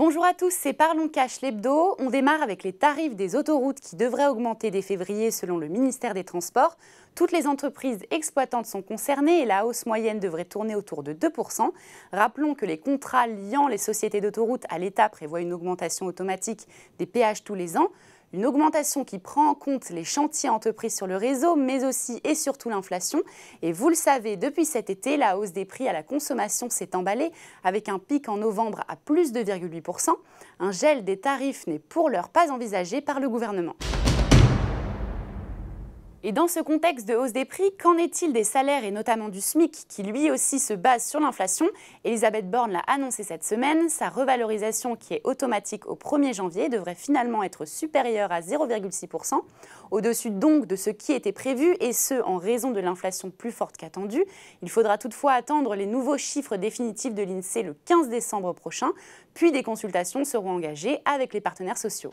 Bonjour à tous, c'est Parlons Cash l'hebdo. On démarre avec les tarifs des autoroutes qui devraient augmenter dès février selon le ministère des Transports. Toutes les entreprises exploitantes sont concernées et la hausse moyenne devrait tourner autour de 2%. Rappelons que les contrats liant les sociétés d'autoroutes à l'État prévoient une augmentation automatique des péages tous les ans. Une augmentation qui prend en compte les chantiers entrepris sur le réseau, mais aussi et surtout l'inflation. Et vous le savez, depuis cet été, la hausse des prix à la consommation s'est emballée avec un pic en novembre à plus de 2,8%. Un gel des tarifs n'est pour l'heure pas envisagé par le gouvernement. Et dans ce contexte de hausse des prix, qu'en est-il des salaires et notamment du SMIC qui lui aussi se base sur l'inflation? Elisabeth Borne l'a annoncé cette semaine, sa revalorisation qui est automatique au 1er janvier devrait finalement être supérieure à 0,6%, au-dessus donc de ce qui était prévu et ce en raison de l'inflation plus forte qu'attendue. Il faudra toutefois attendre les nouveaux chiffres définitifs de l'INSEE le 15 décembre prochain, puis des consultations seront engagées avec les partenaires sociaux.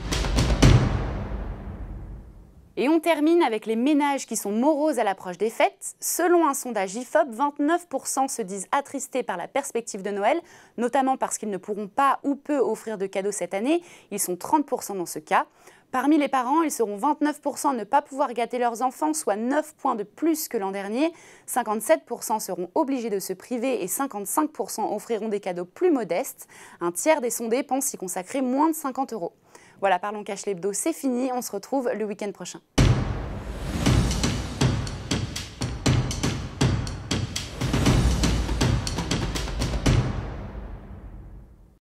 Et on termine avec les ménages qui sont moroses à l'approche des fêtes. Selon un sondage IFOP, 29% se disent attristés par la perspective de Noël, notamment parce qu'ils ne pourront pas ou peu offrir de cadeaux cette année. Ils sont 30% dans ce cas. Parmi les parents, ils seront 29% à ne pas pouvoir gâter leurs enfants, soit 9 points de plus que l'an dernier. 57% seront obligés de se priver et 55% offriront des cadeaux plus modestes. Un tiers des sondés pensent y consacrer moins de 50 €. Voilà, Parlons Cash l'hebdo, c'est fini. On se retrouve le week-end prochain.